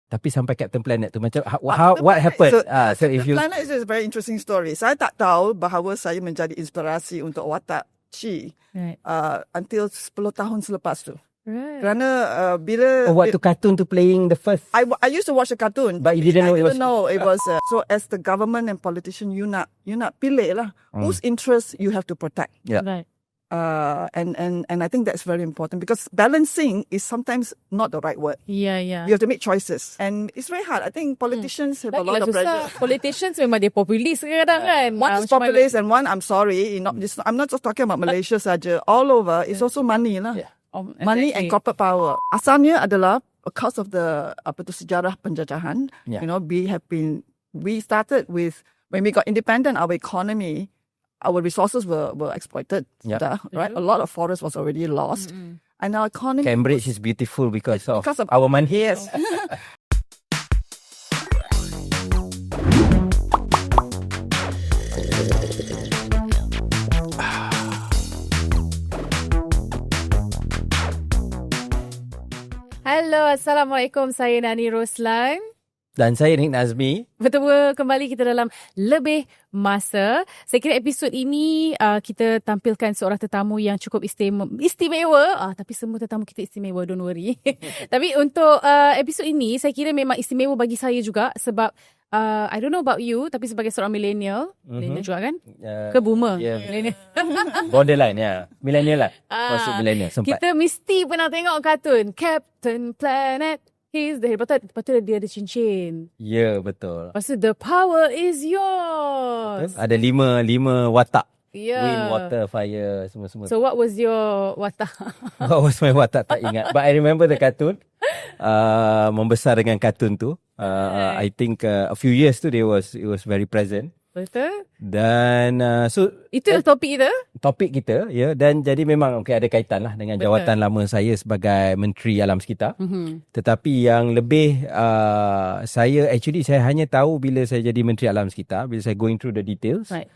Tapi sampai Kapten Planet tu macam what happened? So if Planet is a very interesting story. Saya tak tahu bahawa saya menjadi inspirasi untuk watak Chee until 10 tahun selepas tu. Right. Kerana bila waktu kartun tu playing the first. I used to watch the cartoon, but you didn't know it was. No, it was. So as the government and politician, you nak pilih lah whose interest you have to protect. Yeah. Right. And I think that's very important because balancing is sometimes not the right word. Yeah. You have to make choices, and it's very hard. I think politicians have a lot of pressure. Politicians memang dia populis kadang kan. One is populist and one, I'm sorry, I'm not just talking about Malaysia saja. All over, it's also money lah. Yeah. Money and corporate power. Asalnya adalah because of the sejarah penjajahan. Yeah. You know, we started with when we got independent, our economy, our resources were exploited. Yeah. Right, a lot of forest was already lost, and our economy. Cambridge is beautiful because of our money. Yes. Hello, Assalamualaikum. Saya Nani Roslan. Dan saya Nik Nazmi. Bertemu kembali kita dalam Lebih Masa. Saya kira episod ini kita tampilkan seorang tetamu yang cukup istimewa. Tapi semua tetamu kita istimewa, don't worry. Tapi untuk episod ini, saya kira memang istimewa bagi saya juga sebab I don't know about you, tapi sebagai seorang millennial, millennial juga kan? Ke boomer? Yeah. Millennial. Borderline, ya. Millennial lah. Masuk millennial, sempat. Kita mesti pernah tengok kartun Kapten Planet. He's the hero. Lepas tu dia ada cincin. Ya, betul. Lepas tu the power is yours. Ada lima watak. Yeah. Wind, water, fire, semua-semua. So what was your watak? What was my watak? Tak ingat. But I remember the cartoon. Membesar dengan kartun tu. I think a few years tu it was very present. Betul. Dan so itu topik kita. Topik kita, ya. Dan jadi memang ada kaitan lah dengan jawatan lama saya sebagai Menteri Alam Sekitar. Tetapi yang lebih saya hanya tahu bila saya jadi Menteri Alam Sekitar, bila saya going through the details. Right.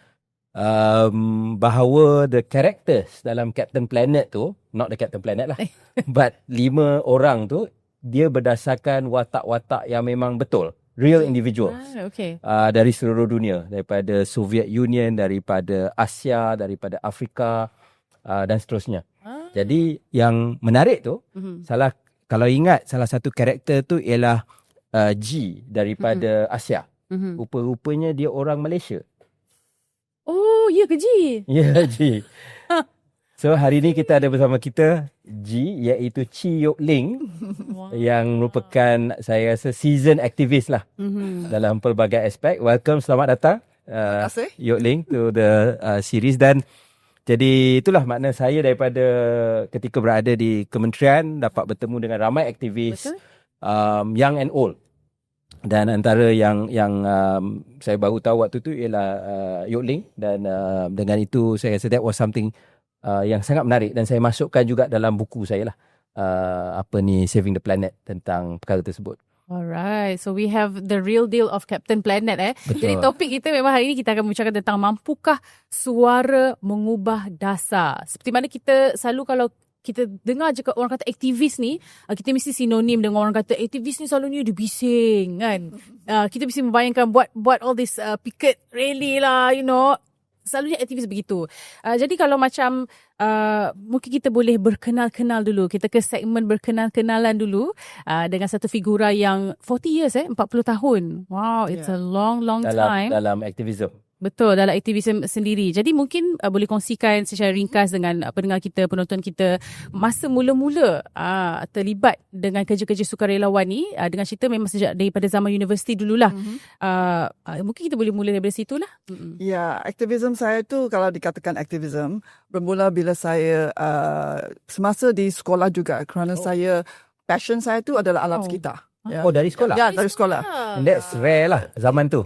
Bahawa the characters dalam Kapten Planet tu, not the Kapten Planet lah, but 5 orang tu, dia berdasarkan watak-watak yang memang betul. Real individuals. Okay. Dari seluruh dunia. Daripada Soviet Union, daripada Asia, daripada Afrika, dan seterusnya. Jadi yang menarik tu, kalau ingat salah satu karakter tu ialah G daripada Asia. Rupa-rupanya dia orang Malaysia. Oh, ya ke G? Ya, G. So hari ni kita ada bersama kita G, iaitu Chee Yoke Ling. Wow. Yang merupakan saya rasa seasoned aktivis lah dalam pelbagai aspek. Welcome, selamat datang Terima kasih. Yoke Ling to the series. Dan jadi itulah makna saya daripada ketika berada di kementerian dapat bertemu dengan ramai aktivis, young and old. Dan antara yang saya baru tahu waktu tu ialah Yoke Ling. Dan dengan itu saya rasa that was something yang sangat menarik dan saya masukkan juga dalam buku saya lah, Saving the Planet, tentang perkara tersebut. Alright, so we have the real deal of Kapten Planet. Betul. Jadi topik kita memang hari ini kita akan membicarakan tentang mampukah suara mengubah dasar. Seperti mana kita selalu kalau kita dengar je orang kata aktivis ni, kita mesti sinonim dengan orang kata aktivis ni selalunya dia bising kan. Kita mesti membayangkan buat all this picket rally lah, you know. Selalunya aktivis begitu. Jadi kalau macam mungkin kita boleh berkenal-kenal dulu. Kita ke segmen berkenal-kenalan dulu dengan satu figura yang 40 years 40 tahun. Wow, it's a long time. Dalam aktivisme. Betul, dalam aktivisme sendiri. Jadi mungkin boleh kongsikan secara ringkas dengan pendengar kita, penonton kita, masa mula-mula terlibat dengan kerja-kerja sukarelawan ni, dengan cerita memang sejak daripada zaman universiti dululah. Mungkin kita boleh mula daripada situlah. Ya, aktivisme saya tu, kalau dikatakan aktivisme, bermula bila saya semasa di sekolah juga, kerana passion saya tu adalah alam sekitar. Yeah. Oh, dari sekolah? Ya, dari sekolah. And that's rare lah zaman tu.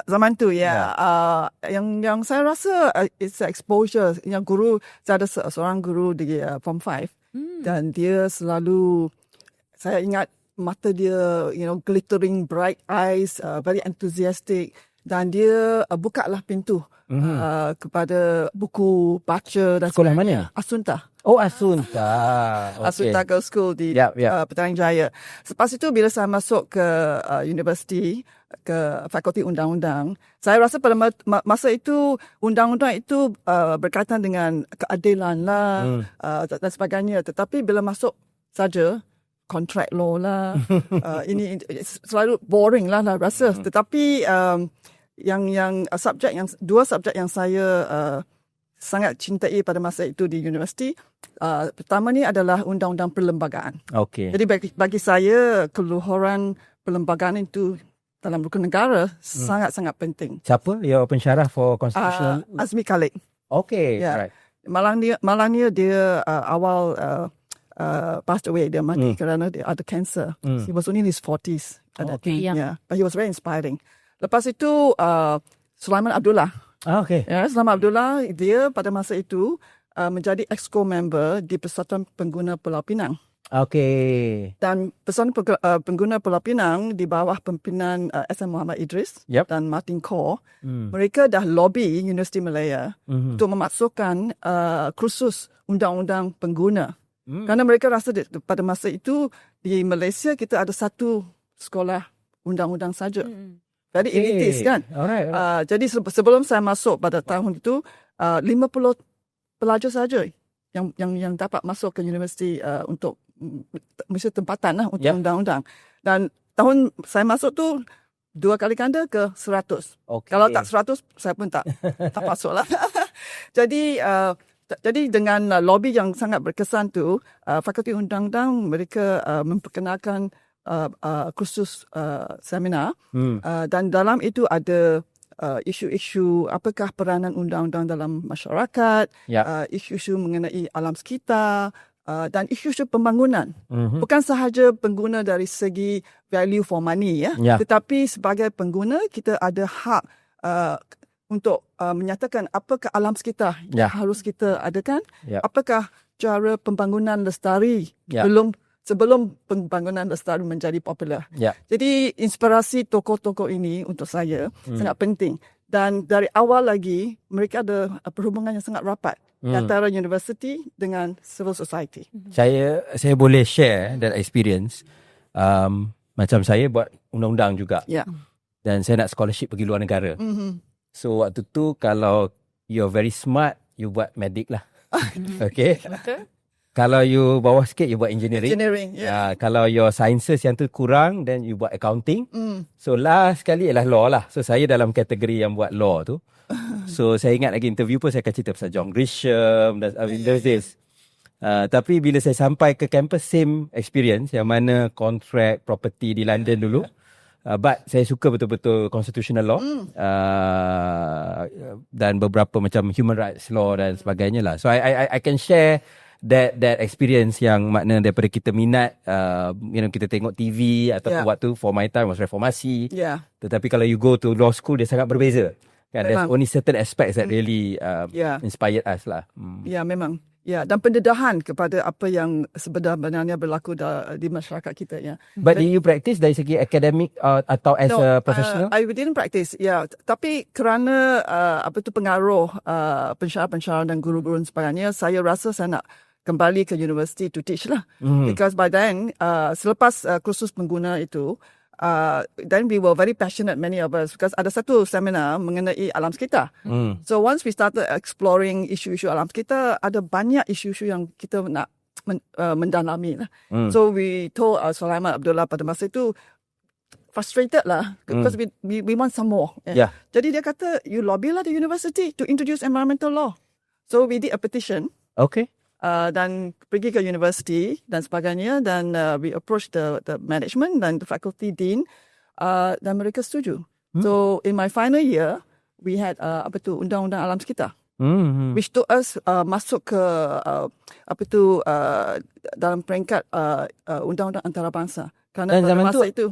Zaman tu, ya. Yang saya rasa it's exposure. Yang guru, saya ada seorang guru di Form 5. Dan dia selalu, saya ingat mata dia, glittering bright eyes, very enthusiastic. Dan dia buka lah pintu kepada buku baca. Dan sekolah mana? Asunta. Oh, Asunta. Asunta Girls School di Petaling Jaya. Selepas itu bila saya masuk ke universiti, ke Fakulti Undang-Undang, saya rasa pada masa itu undang-undang itu berkaitan dengan keadilan lah dan sebagainya. Tetapi bila masuk saja contract law lah, ini selalu boring lah rasa. Tetapi dua subjek yang saya sangat cintai pada masa itu di universiti. Pertama ni adalah undang-undang pelembagaan. Okay. Jadi bagi saya keluhuran pelembagaan itu dalam rukun negara sangat-sangat penting. Siapa your pensyarah for constitutional? Nazmi Nik Ahmad. Okay, Yeah. right. Malangnya dia awal passed away, dia mati kerana dia ada cancer. He was only in his 40s. Okay, yeah. But he was very inspiring. Lepas itu Sulaiman Abdullah. Okay. Ya, Sulaiman Abdullah, dia pada masa itu menjadi exco member di Persatuan Pengguna Pulau Pinang. Okay. Dan Persatuan Pengguna Pulau Pinang di bawah pimpinan SM Muhammad Idris dan Martin Kaur, mereka dah lobby Universiti Malaya untuk memasukkan kursus undang-undang pengguna. Kerana mereka rasa pada masa itu di Malaysia kita ada satu sekolah undang-undang saja. Jadi elitis kan. Alright. Jadi sebelum saya masuk pada tahun itu 50 pelajar saja yang dapat masuk ke universiti untuk mesti tempatan lah untuk undang-undang. Dan tahun saya masuk tu 2 kali ganda ke 100. Okay. Kalau tak 100 saya pun tak masuk lah. Jadi dengan lobby yang sangat berkesan tu, Fakulti Undang-Undang mereka memperkenalkan kursus seminar dan dalam itu ada isu-isu apakah peranan undang-undang dalam masyarakat, isu-isu mengenai alam sekitar dan isu-isu pembangunan. Bukan sahaja pengguna dari segi value for money tetapi sebagai pengguna kita ada hak untuk menyatakan apakah alam sekitar yang harus kita adakan, apakah cara pembangunan lestari sebelum pembangunan lestari menjadi popular. Jadi inspirasi tokoh-tokoh ini untuk saya sangat penting. Dan dari awal lagi mereka ada perhubungan yang sangat rapat antara universiti dengan civil society. Saya boleh share that experience. Macam saya buat undang-undang juga. Dan saya nak scholarship pergi luar negara. So waktu tu kalau you're very smart, you buat medik lah. Okay. Betul. Kalau you bawah sikit, you buat engineering. Kalau your sciences yang tu kurang, then you buat accounting. So last kali ialah law lah. So saya dalam kategori yang buat law tu. So saya ingat lagi interview pun saya akan cerita pasal John Grisham dan there's this. Tapi bila saya sampai ke campus, same experience yang mana kontrak property di London dulu. But saya suka betul-betul constitutional law dan beberapa macam human rights law dan sebagainya lah. So I can share that experience yang makna daripada kita minat kita tengok TV ataupun waktu for my time was reformasi. Tetapi kalau you go to law school dia sangat berbeza. Kan? There's only certain aspects that really inspired us lah. Ya, memang. Ya, dan pendedahan kepada apa yang sebenarnya berlaku di masyarakat kita. But do you practice dari segi akademik atau as a professional? I didn't practice. Tapi kerana pengaruh pensyarah-pensyarah dan guru-guru dan sebagainya, saya rasa saya nak kembali ke university to teach lah. Because by then, selepas kursus pengguna itu, then we were very passionate, many of us, because ada satu seminar mengenai alam sekitar. So once we started exploring isu-isu alam sekitar, ada banyak isu-isu yang kita nak mendalami lah. So we told Sulaiman Abdullah pada masa itu, frustrated lah, because we want some more. Jadi dia kata, you lobby lah the university to introduce environmental law. So we did a petition. Okay. Dan pergi ke universiti dan sebagainya, dan we approach the management dan the faculty dean, dan mereka setuju. So in my final year we had undang-undang alam sekitar, which took us masuk ke dalam peringkat undang-undang antarabangsa. Kerana dan zaman masa tu itu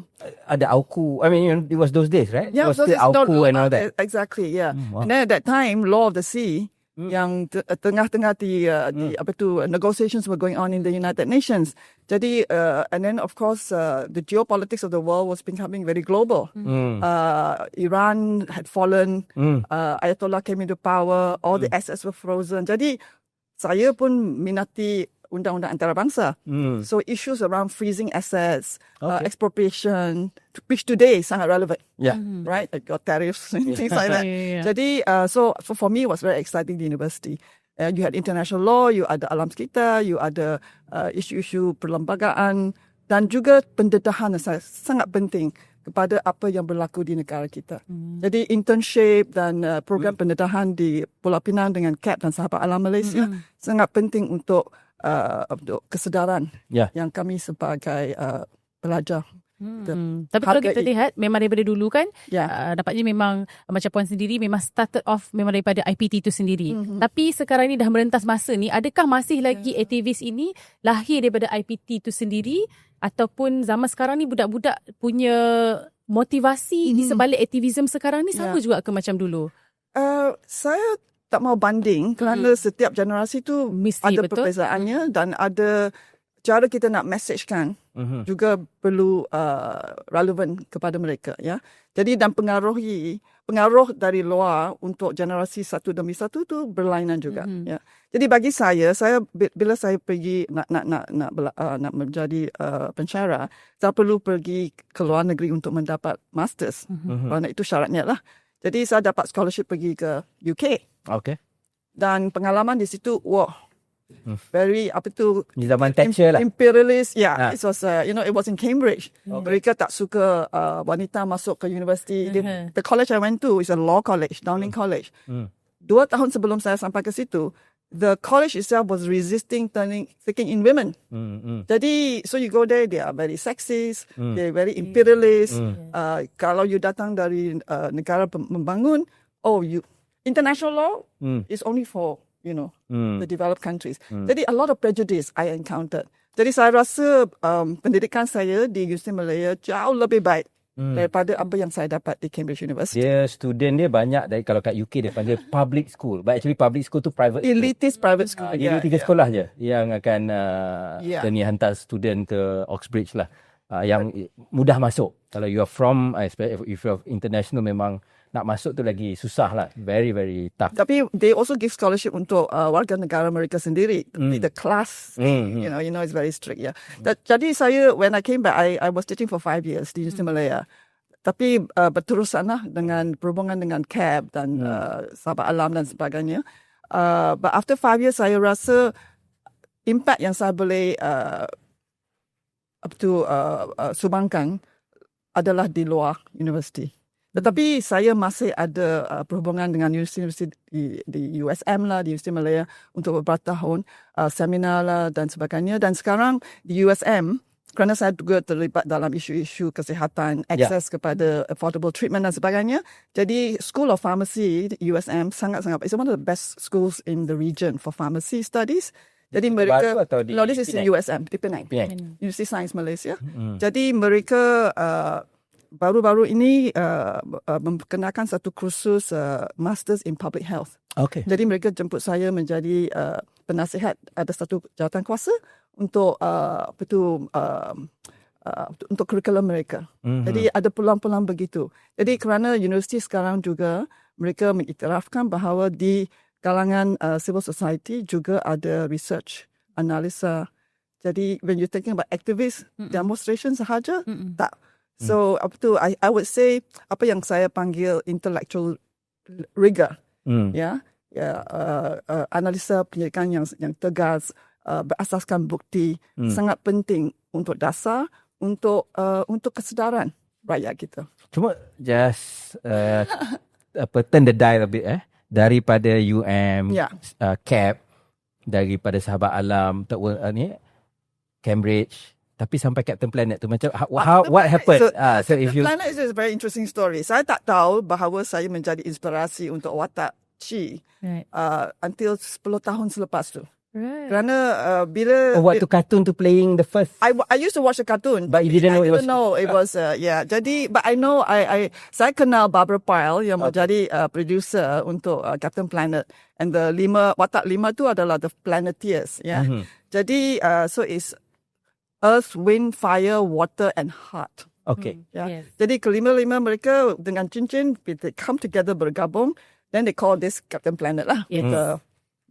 ada AUKU. I mean, it was those days, right? Yeah, it was still AUKU and all that. Exactly, yeah. Wow. And then at that time, law of the sea, yang tengah-tengah di negotiations were going on in the United Nations. Jadi and then of course the geopolitics of the world was becoming very global. Iran had fallen, Ayatollah came into power, all the assets were frozen. Jadi saya pun minati undang-undang antarabangsa. So issues around freezing assets, expropriation, which today sangat relevant. Yeah. Right? Like your tariffs and things like that. Yeah. Jadi, so for me, it was very exciting di university. You had international law, you ada alam sekitar, you ada isu-isu perlembagaan dan juga pendedahan yang sangat penting kepada apa yang berlaku di negara kita. Jadi internship dan program pendedahan di Pulau Pinang dengan KAP dan Sahabat Alam Malaysia sangat penting untuk kesedaran yang kami sebagai pelajar. Tapi kalau kita lihat memang daripada dulu kan dapatnya memang macam puan sendiri memang started off memang daripada IPT itu sendiri. Tapi sekarang ni dah merentas masa ni, adakah masih lagi aktivis ini lahir daripada IPT itu sendiri ataupun zaman sekarang ni budak-budak punya motivasi di sebalik aktivisme sekarang ni sama juga ke macam dulu? Saya tak mau banding kerana setiap generasi tu mesti ada betul perbezaannya dan ada cara kita nak messagekan juga perlu relevan kepada mereka, ya. Jadi dan pengaruh dari luar untuk generasi satu demi satu tu berlainan juga, ya. Jadi bagi saya bila saya pergi nak menjadi pensyarah, saya perlu pergi ke luar negeri untuk mendapat masters. Kerana itu syaratnya lah. Jadi saya dapat scholarship pergi ke UK. Okay. Dan pengalaman di situ, very di zaman Thatcher lah. Imperialist. It was it was in Cambridge. Mereka tak suka wanita masuk ke universiti. The college I went to is a law college, Downing College. 2 tahun sebelum saya sampai ke situ, the college itself was resisting taking in women. Jadi, so you go there, they are very sexist, they're very imperialist. Kalau you datang dari negara membangun, international law is only for, the developed countries. Jadi, a lot of prejudice I encountered. Jadi, saya rasa pendidikan saya di Universiti Malaya jauh lebih baik daripada apa yang saya dapat di Cambridge University. Dia student dia banyak dari, kalau kat UK dia panggil public school. But actually public school tu private school. Elitist private school. Dia 3 sekolah je yang akan hantar student ke Oxbridge lah. Yang mudah masuk. Kalau you are from, if you are international, memang nak masuk tu lagi susah lah. Very, very tough. Tapi they also give scholarship untuk warga negara mereka sendiri. The class, it's very strict. Yeah. Jadi saya, when I came back, I was teaching for 5 years di Universiti Malaya. Tapi berterusan lah dengan berhubungan dengan KAP dan Sahabat Alam dan sebagainya. But after 5 years, saya rasa impact yang saya boleh sumbangkan adalah di luar universiti. Tetapi saya masih ada perhubungan dengan universiti di USM lah, di Universiti Malaya untuk beberapa tahun, seminar lah dan sebagainya. Dan sekarang di USM, kerana saya juga terlibat dalam isu-isu kesihatan, akses kepada affordable treatment dan sebagainya. Jadi School of Pharmacy di USM sangat-sangat, it's one of the best schools in the region for pharmacy studies. Jadi mereka, this is in USM, di Penang, University Science Malaysia. Jadi mereka baru-baru ini memperkenalkan satu kursus Masters in Public Health. Okay. Jadi mereka jemput saya menjadi penasihat, ada satu jawatan kuasa untuk untuk kurikulum mereka. Jadi ada peluang-peluang begitu. Jadi kerana universiti sekarang juga mereka mengiktirafkan bahawa di kalangan civil society juga ada research, analisa. Jadi when you're thinking about activist demonstration sahaja, tak. So I would say apa yang saya panggil intellectual rigor, analisa penyelidikan yang tegas, berasaskan bukti sangat penting untuk dasar, untuk kesedaran rakyat kita. Cuma just turn the dial a bit daripada KAP, daripada Sahabat Alam, Cambridge, tapi sampai Kapten Planet tu macam what happened? So if Planet is a very interesting story. Saya tak tahu bahawa saya menjadi inspirasi untuk watak Chee until 10 tahun selepas tu. Right. Kerana bila waktu kartun tu playing the first, I used to watch the cartoon, but you didn't know it was Jadi, but I know saya kenal Barbara Pyle yang menjadi producer untuk Kapten Planet, and the watak 5 tu adalah the Planeteers, Jadi so it's Earth, Wind, Fire, Water and Heart. Okay. Yes. Jadi kelima-lima mereka dengan cincin, they come together bergabung, then they call this Kapten Planet lah.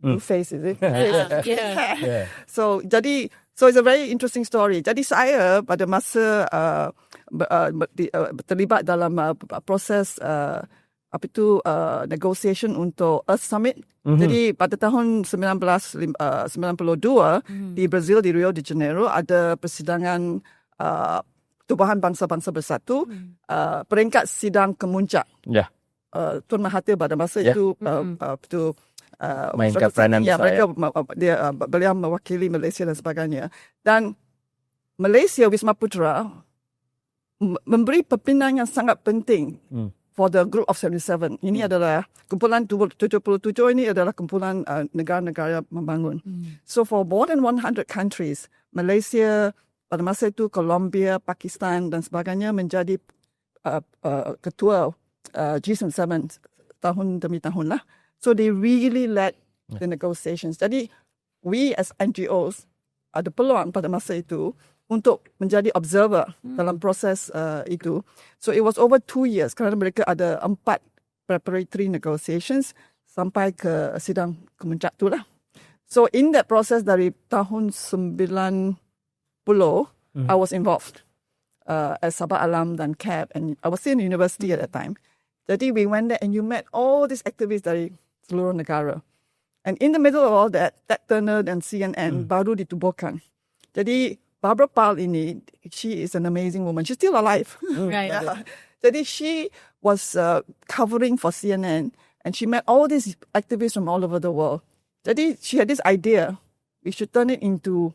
Blue face, is it? Yeah. So it's a very interesting story. Jadi saya pada masa terlibat dalam proses negotiation untuk Earth Summit. Jadi pada tahun 1992 di Brazil, di Rio de Janeiro, ada persidangan Tubuhan Bangsa-Bangsa Bersatu, peringkat sidang kemuncak. Tuan Mahathir pada masa itu mainkan peranan besar. Beliau mewakili Malaysia dan sebagainya. Dan Malaysia, Wisma Putra, memberi pimpinan yang sangat penting for the Group of 77. Ini adalah kumpulan 77 ini adalah kumpulan negara-negara membangun. So for more than 100 countries, Malaysia pada masa itu, Colombia, Pakistan dan sebagainya menjadi ketua G77 tahun demi tahun lah. So they really led the negotiations. Jadi we as NGOs ada peluang pada masa itu untuk menjadi observer dalam proses itu. So it was over 2 years kerana mereka ada 4 preparatory negotiations sampai ke sidang kemuncak tu lah. So in that process dari tahun 90, I was involved as Sabah Alam dan CAP, and I was still in university at that time. Jadi we went there and you met all these activists dari seluruh negara. And in the middle of all that, Ted Turner dan CNN baru ditubuhkan. Jadi Barbara Pal ini, she is an amazing woman. She's still alive. Right. Jadi she was covering for CNN, and she met all these activists from all over the world. Jadi she had this idea, we should turn it into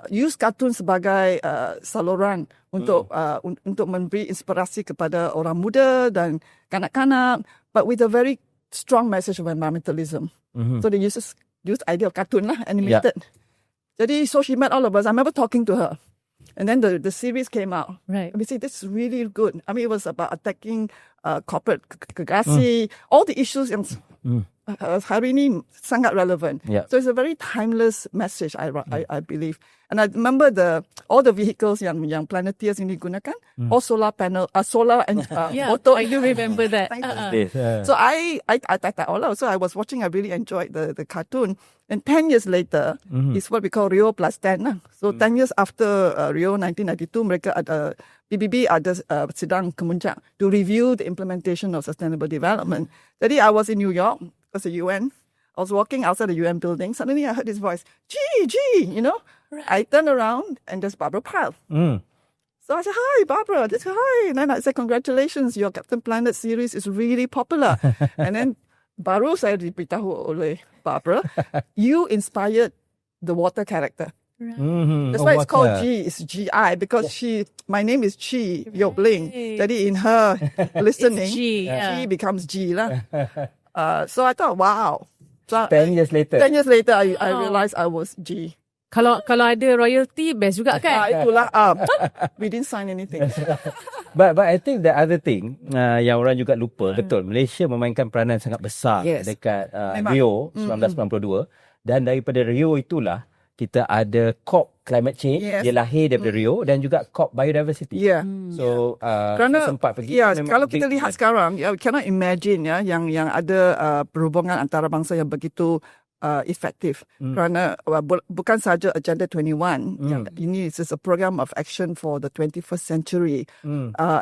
use kartun sebagai saluran untuk memberi inspirasi kepada orang muda dan kanak-kanak, but with a very strong message of environmentalism. So they used idea of cartoon lah, animated. Jadi so she met all of us. I remember talking to her, and then the series came out. Right. And we said, this is really good. I mean, it was about attacking corporate gergasi, all the issues yang hari ini sangat relevant. So it's a very timeless message, I believe. And I remember all the vehicles yang Planeteers ini gunakan, all solar panel, solar and auto. I do remember that. So I all out. So I was watching. I really enjoyed the cartoon. And 10 years later, is what we call Rio plus 10. So 10 years after Rio 1992, mereka ada PBB ada sidang kemuncak to review the implementation of sustainable development. Jadi I was in New York. It was the UN. I was walking outside the UN building. Suddenly I heard this voice, Gee, you know. Right. I turned around and there's Barbara Pyle. So I said, hi, Barbara. They said, hi. And then I said, congratulations, your Kapten Planet series is really popular. And then baru saya diberitahu oleh Barbara, you inspired the water character. Right. That's why it's called G. It's GI because my name is Chee Yoke Ling. Jadi in her listening, G becomes G lah. So I thought, wow. So 10 years later. 10 years later, I realized I was G. Kalau ada royalty, best juga kan? Itulah. We didn't sign anything. But I think the other thing yang orang juga lupa, betul, Malaysia memainkan peranan sangat besar dekat Rio 1992, dan daripada Rio itulah kita ada COP Climate Change, dia lahir daripada Rio, dan juga COP Biodiversity. So kerana sempat pergi. Kalau kita lihat sekarang, we cannot imagine yang ada perhubungan antarabangsa yang begitu effective. Kerana bukan saja Agenda 21, yang ini is a program of action for the 21st century,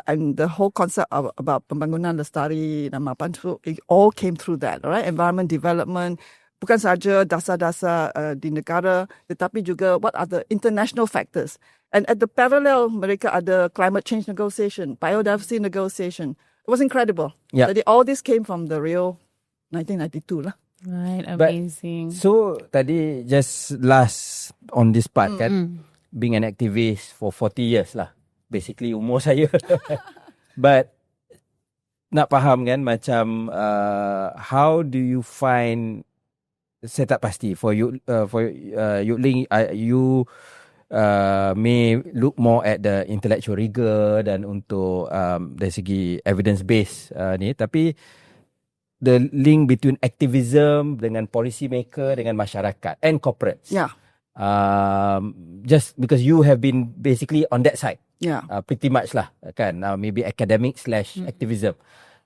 and the whole concept about pembangunan lestari dan mapan, it all came through that, right? Environment development. Bukan saja dasar-dasar di negara, tetapi juga what are the international factors. And at the parallel, mereka ada climate change negotiation, biodiversity negotiation. It was incredible. Jadi all this came from the Rio 1992 lah. Right, amazing. So, tadi just last on this part kan, being an activist for 40 years lah. Basically umur saya. But, nak faham kan macam how do you find, saya tak pasti for you Yoke Ling, you may look more at the intellectual rigor dan untuk dari segi evidence based ni, tapi the link between activism dengan policy maker dengan masyarakat and corporates, just because you have been basically on that side, pretty much lah kan, maybe academic / activism.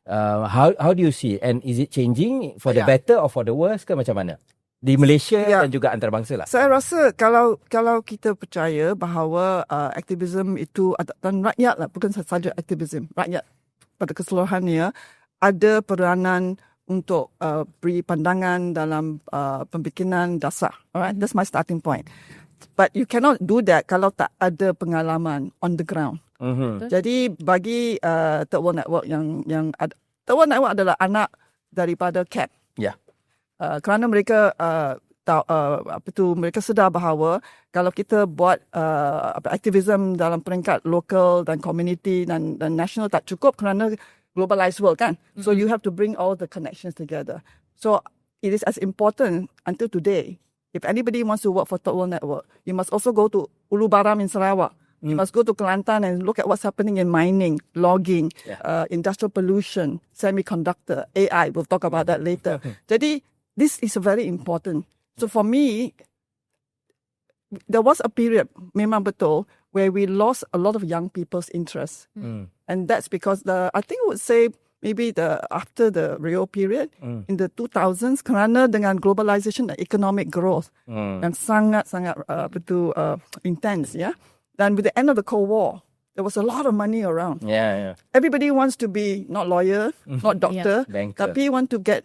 How do you see it? And is it changing for the better or for the worse ke macam mana? di Malaysia dan juga antarabangsa lah. Saya rasa kalau kita percaya bahawa aktivisme itu dan rakyat lah, bukan sahaja aktivisme, rakyat pada keseluruhannya ada peranan untuk beri pandangan dalam pembikinan dasar. Alright, that's my starting point. But you cannot do that kalau tak ada pengalaman on the ground. Jadi bagi Third World Network yang ada, Third World Network adalah anak daripada CAP. Ya. Kerana mereka mereka sedar bahawa kalau kita buat aktivisme dalam peringkat lokal dan community dan national tak cukup kerana globalized world kan. So you have to bring all the connections together. So it is as important until today. If anybody wants to work for Third World Network, you must also go to Ulu Baram in Sarawak. You must go to Kelantan and look at what's happening in mining, logging, industrial pollution, semiconductor, AI. We'll talk about that later. Jadi, this is very important. So for me, there was a period, memang betul, where we lost a lot of young people's interest. And that's because I think I would say maybe after the Rio period, in the 2000s, kerana dengan globalization and economic growth yang sangat-sangat intense, yeah. Then with the end of the Cold War, there was a lot of money around. Yeah. Everybody wants to be not lawyer, not doctor, Banker. tapi want to get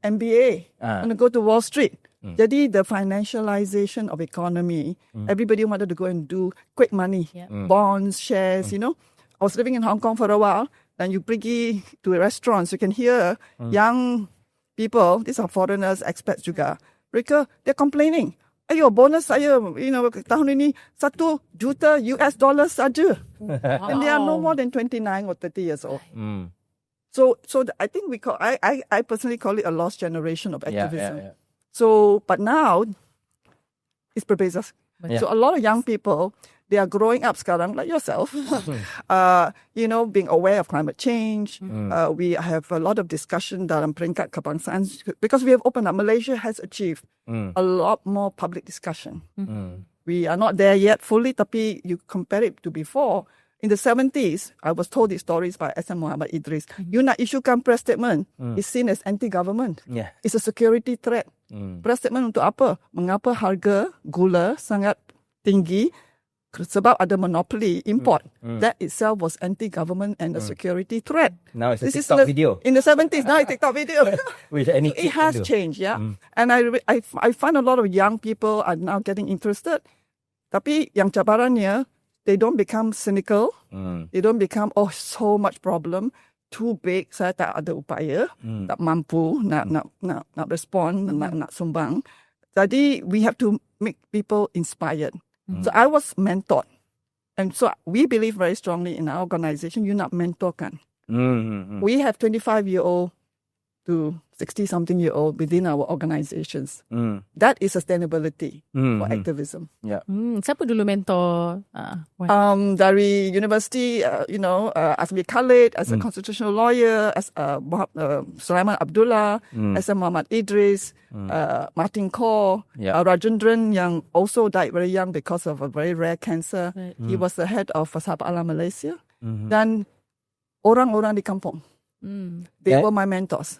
MBA, want to go to Wall Street. Jadi the financialization of economy, everybody wanted to go and do quick money, bonds, shares, you know. I was living in Hong Kong for a while, and you pergi to restaurants, you can hear young people, these are foreigners, expats juga, mereka, they're complaining. Ayo, bonus saya, tahun ini $1 juta saja. And they are no more than 29 or 30 years old. So I think I personally call it a lost generation of activism. Yeah. So, but now, it's berbeza. So a lot of young people, they are growing up sekarang, like yourself, being aware of climate change. We have a lot of discussion dalam peringkat kebangsaan because we have opened up. Malaysia has achieved a lot more public discussion. We are not there yet fully, tapi you compare it to before. In the 70s, I was told these stories by S.M. Muhammad Idris. You nak issuekan press statement is seen as anti-government. Yeah. It's a security threat. Press statement untuk apa? Mengapa harga gula sangat tinggi? Sebab ada monopoly import. That itself was anti-government and a security threat. Now it's a TikTok video. In the 70s, now it's TikTok video. Which any It has changed, yeah. And I find a lot of young people are now getting interested. Tapi yang cabarannya, they don't become cynical. They don't become, so much problem. Too big, saya tak ada upaya. Tak mampu nak respond, nak sumbang. Jadi, we have to make people inspired. So I was mentored. And so we believe very strongly in our organization, you not mentorkan. We have 25-year-old to 60-something-year-old within our organizations. That is sustainability for activism. Yeah. Siapa dulu mentor? Dari university, Azmi Khalid as a constitutional lawyer, as Sulaiman Abdullah, S.M. Muhammad Idris, Martin Kaur, Rajendran yang also died very young because of a very rare cancer. Right. He was the head of Sahabat Alam Malaysia. Dan orang-orang di kampung, they were my mentors.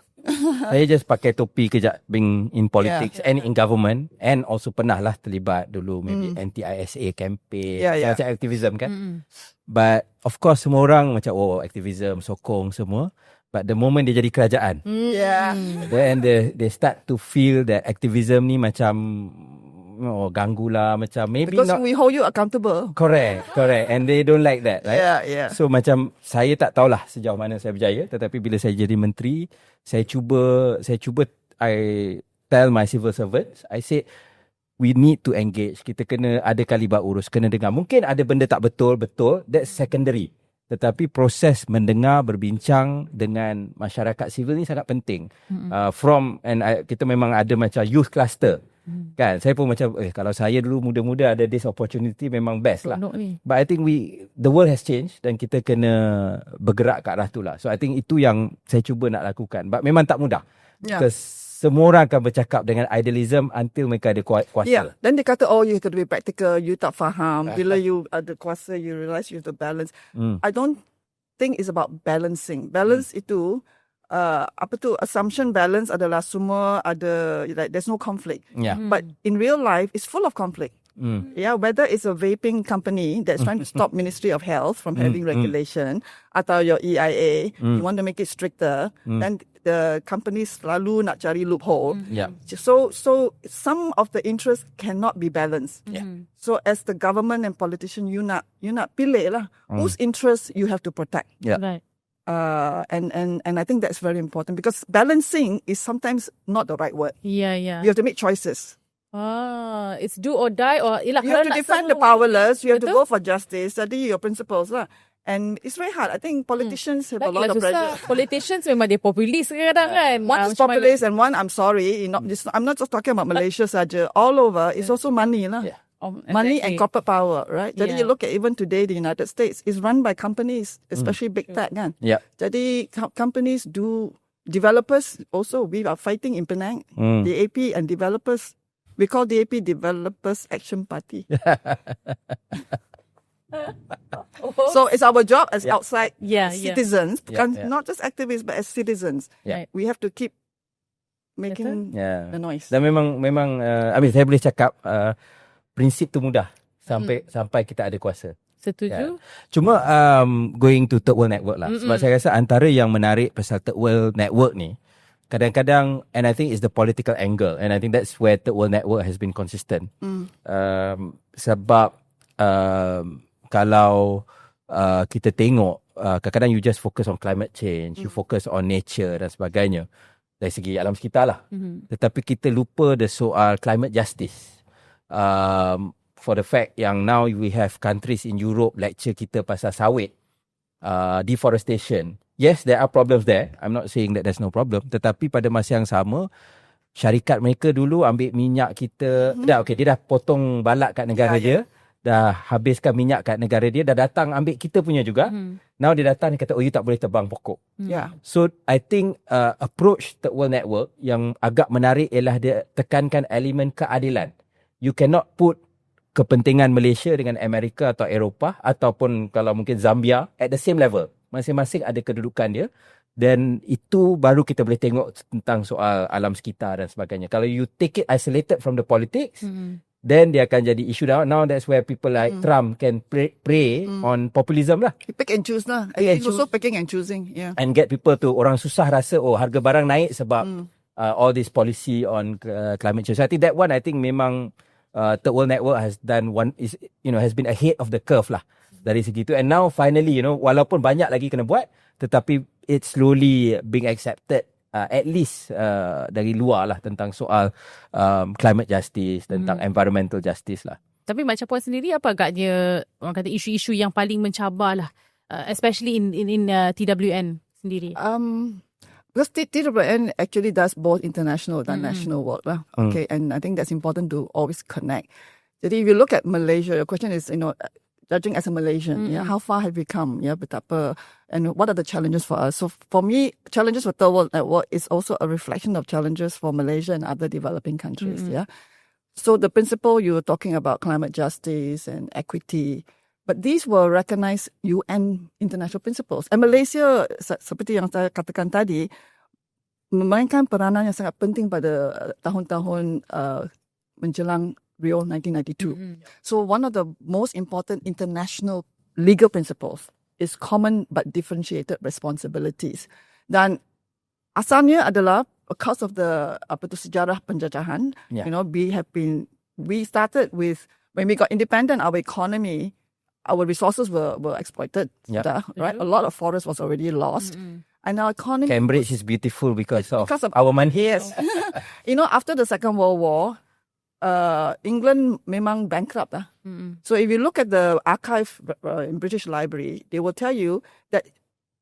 Saya just pakai topi kejap being in politics and in government, and also pernah lah terlibat dulu maybe anti-ISA campaign, macam activism kan. But of course semua orang macam activism, sokong semua. But the moment dia jadi kerajaan, then they start to feel that activism ni macam ganggu lah, macam maybe because not. we hold you accountable. Correct. And they don't like that, right? Yeah. So macam saya tak tahulah sejauh mana saya berjaya, tetapi bila saya jadi menteri, saya cuba I tell my civil servants, I said we need to engage. Kita kena ada kalibat urus, kena dengar. Mungkin ada benda tak betul, that's secondary. Tetapi proses mendengar, berbincang dengan masyarakat sivil ni sangat penting. Kita memang ada macam youth cluster. Kan, saya pun macam kalau saya dulu muda-muda ada this opportunity memang best lah. But I think the world has changed dan kita kena bergerak ke arah tu lah. So I think itu yang saya cuba nak lakukan. But memang tak mudah. Because semua orang akan bercakap dengan idealism until mereka ada kuasa. Dan dia kata, you have to be practical, you tak faham. Bila you ada kuasa, you realise you have to balance. I don't think it's about balancing. Balance itu assumption balance adalah semua ada, like, there's no conflict. Yeah. But in real life, it's full of conflict. Yeah, whether it's a vaping company that's trying to stop Ministry of Health from having regulation, atau your EIA, you want to make it stricter, then the companies selalu nak cari loophole. Yeah. So some of the interests cannot be balanced. Yeah. So as the government and politician, you nak pilih lah whose interests you have to protect. Yeah. Right. And I think that's very important, because balancing is sometimes not the right word. Yeah. You have to make choices. It's do or die, or You have to defend the powerless. You have to Betul. go for justice. Study your principles lah. And it's very hard. I think politicians have a lot Baiklah, of pressure. susah. Politicians memang dia populis kadang-kadang kan. One is Macam mana- populist and one, I'm sorry, I'm not just talking about Malaysia saja. All over, it's also money lah. Yeah. Money and Exactly. corporate power, right? Jadi you look at even today, the United States is run by companies, especially big tech kan. Yeah. Jadi companies do, developers also, we are fighting in Penang, DAP and developers. We call DAP Developers Action Party. So it's our job as outside citizens, not just activists, but as citizens. Yeah. We have to keep making Yeah. the noise. Dan memang saya boleh cakap prinsip tu mudah sampai kita ada kuasa. Setuju. Cuma going to third world network lah. Sebab saya rasa antara yang menarik pasal third world network ni, kadang-kadang, and I think it's the political angle, and I think that's where third world network has been consistent. Sebab kalau kita tengok, kadang-kadang you just focus on climate change, you focus on nature dan sebagainya dari segi alam sekitar lah. Tetapi kita lupa the soal climate justice. For the fact yang now we have countries in Europe lecture kita pasal sawit, deforestation. Yes, there are problems there. I'm not saying that there's no problem. Tetapi pada masa yang sama, syarikat mereka dulu ambil minyak kita. Dia dah potong balak kat negara dia. Dah habiskan minyak kat negara dia. Dah datang ambil kita punya juga. Now dia datang, dia kata, you tak boleh tebang pokok. Yeah. So, I think approach third world network yang agak menarik ialah dia tekankan elemen keadilan. You cannot put kepentingan Malaysia dengan Amerika atau Eropah ataupun kalau mungkin Zambia at the same level. Masing-masing ada kedudukan dia, dan itu baru kita boleh tengok tentang soal alam sekitar dan sebagainya. Kalau you take it isolated from the politics, then dia akan jadi isu. Now that's where people like Trump can prey on populism lah. Pick and choose lah. Pick and It's also picking and choosing. Yeah. And get people to, orang susah rasa harga barang naik sebab all this policy on climate change. So I think that one, memang third world network has done one, is has been ahead of the curve lah dari segi tu. And now finally, walaupun banyak lagi kena buat, tetapi it's slowly being accepted, at least dari luar lah, tentang soal climate justice, tentang environmental justice lah. Tapi macam puan sendiri, apa agaknya orang kata isu-isu yang paling mencabar lah, especially in TWN sendiri? Because TWN actually does both international and national work lah. Okay, and I think that's important to always connect. Jadi if you look at Malaysia, your question is, judging as a Malaysian, how far have we come? Betapa, and what are the challenges for us? So for me, challenges for third world network is also a reflection of challenges for Malaysia and other developing countries. So the principle you were talking about, climate justice and equity, but these were recognized UN international principles. And Malaysia, seperti yang saya katakan tadi, memainkan peranan yang sangat penting pada tahun-tahun menjelang Rio 1992. So one of the most important international legal principles is common but differentiated responsibilities. Dan asalnya adalah because of the sejarah penjajahan. We started with, when we got independent, our economy, our resources were exploited. Right, a lot of forest was already lost. And our economy, Cambridge is beautiful because of our money. Yes. After the Second World War, England memang bankrupt. So if you look at the archive in British Library, they will tell you that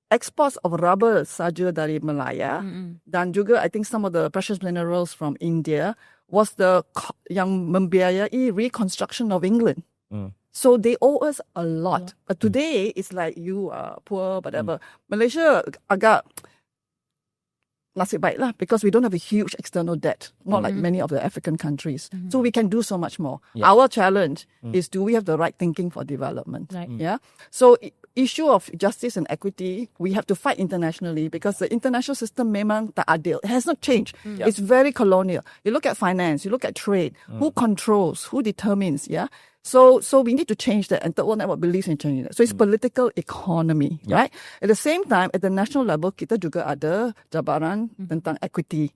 exports of rubber saja dari Malaya dan juga I think some of the precious minerals from India was yang membiayai reconstruction of England. So they owe us a lot. But today it's like you are poor, whatever. Malaysia agak nasib baik lah, because we don't have a huge external debt, not like many of the African countries. So we can do so much more. Our challenge is, do we have the right thinking for development? Right. Yeah. So issue of justice and equity, we have to fight internationally because the international system memang tak adil. It has not changed. It's very colonial. You look at finance, you look at trade, who controls, who determines, yeah? So we need to change that, and Third World Network believes in changing that. So it's political economy, right? At the same time, at the national level, kita juga ada jabaran tentang equity,